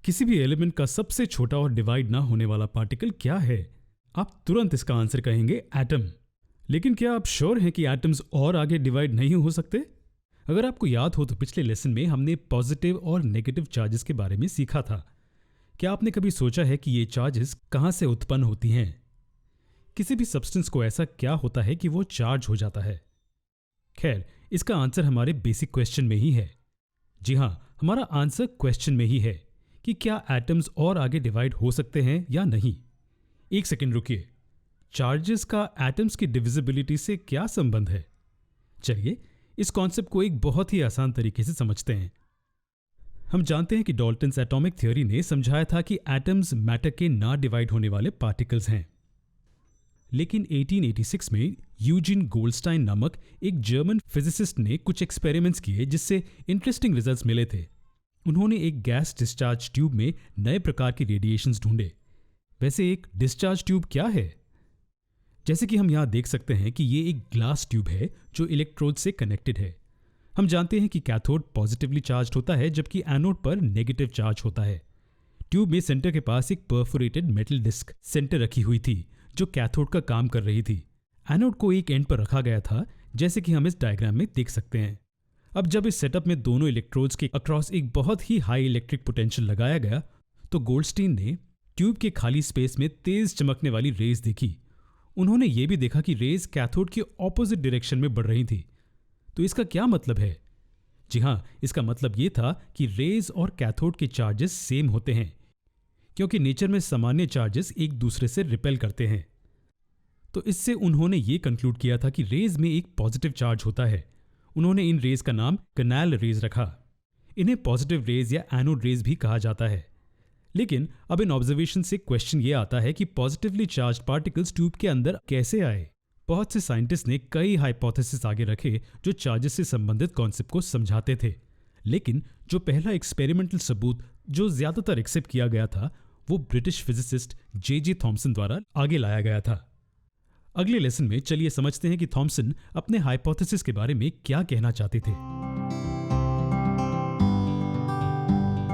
किसी भी एलिमेंट का सबसे छोटा और डिवाइड ना होने वाला पार्टिकल क्या है? आप तुरंत इसका आंसर कहेंगे एटम। लेकिन क्या आप श्योर हैं कि एटम्स और आगे डिवाइड नहीं हो सकते? अगर आपको याद हो तो पिछले लेसन में हमने पॉजिटिव और नेगेटिव चार्जेस के बारे में सीखा था। क्या आपने कभी सोचा है कि ये चार्जेस कहाँ से उत्पन्न होती हैं? किसी भी सब्सटेंस को ऐसा क्या होता है कि वो चार्ज हो जाता है? खैर, इसका आंसर हमारे बेसिक क्वेश्चन में ही है। जी हाँ, हमारा आंसर क्वेश्चन में ही है कि क्या एटम्स और आगे डिवाइड हो सकते हैं या नहीं। एक सेकंड रुकिए, चार्जेस का एटम्स की डिविजिबिलिटी से क्या संबंध है? चलिए इस कॉन्सेप्ट को एक बहुत ही आसान तरीके से समझते हैं। हम जानते हैं कि डाल्टन्स एटॉमिक थ्योरी ने समझाया था कि एटम्स मैटर के ना डिवाइड होने वाले पार्टिकल्स हैं। लेकिन 1886 में यूजीन गोल्डस्टाइन नामक एक जर्मन फिजिसिस्ट ने कुछ एक्सपेरिमेंट्स किए जिससे इंटरेस्टिंग रिजल्ट्स मिले थे। उन्होंने एक गैस डिस्चार्ज ट्यूब में नए प्रकार के रेडिएशंस ढूंढे। वैसे एक डिस्चार्ज ट्यूब क्या है? जैसे कि हम यहां देख सकते हैं कि ये एक ग्लास ट्यूब है जो इलेक्ट्रोड से कनेक्टेड है। हम जानते हैं कि कैथोड पॉजिटिवली चार्ज होता है जबकि एनोड पर नेगेटिव चार्ज होता है। ट्यूब में सेंटर के पास एक परफोरेटेड मेटल डिस्क सेंटर रखी हुई थी जो कैथोड का काम कर रही थी। एनोड को एक एंड पर रखा गया था, जैसे कि हम इस डायग्राम में देख सकते हैं। अब जब इस सेटअप में दोनों इलेक्ट्रोड्स के अक्रॉस एक बहुत ही हाई इलेक्ट्रिक पोटेंशियल लगाया गया तो गोल्डस्टीन ने ट्यूब के खाली स्पेस में तेज चमकने वाली रेज देखी। उन्होंने ये भी देखा कि रेज कैथोड के ऑपोजिट डायरेक्शन में बढ़ रही थी। तो इसका क्या मतलब है? जी हाँ, इसका मतलब ये था कि रेज और कैथोड के चार्जेस सेम होते हैं, क्योंकि नेचर में सामान्य चार्जेस एक दूसरे से रिपेल करते हैं। तो इससे उन्होंने ये कंक्लूड किया था कि रेज में एक पॉजिटिव चार्ज होता है। उन्होंने इन रेज का नाम कैनाल रेज रखा। इन्हें पॉजिटिव रेज या एनोड रेज भी कहा जाता है। लेकिन अब इन ऑब्जर्वेशन से क्वेश्चन ये आता है कि पॉजिटिवली चार्ज पार्टिकल्स ट्यूब के अंदर कैसे आए? बहुत से साइंटिस्ट ने कई हाइपोथेसिस आगे रखे जो चार्जेस से संबंधित कॉन्सेप्ट को समझाते थे। लेकिन जो पहला एक्सपेरिमेंटल सबूत जो ज्यादातर एक्सेप्ट किया गया था वो ब्रिटिश फिजिसिस्ट जे थॉमसन द्वारा आगे लाया गया था। अगले लेसन में चलिए समझते हैं कि थॉमसन अपने हाइपोथेसिस के बारे में क्या कहना चाहते थे।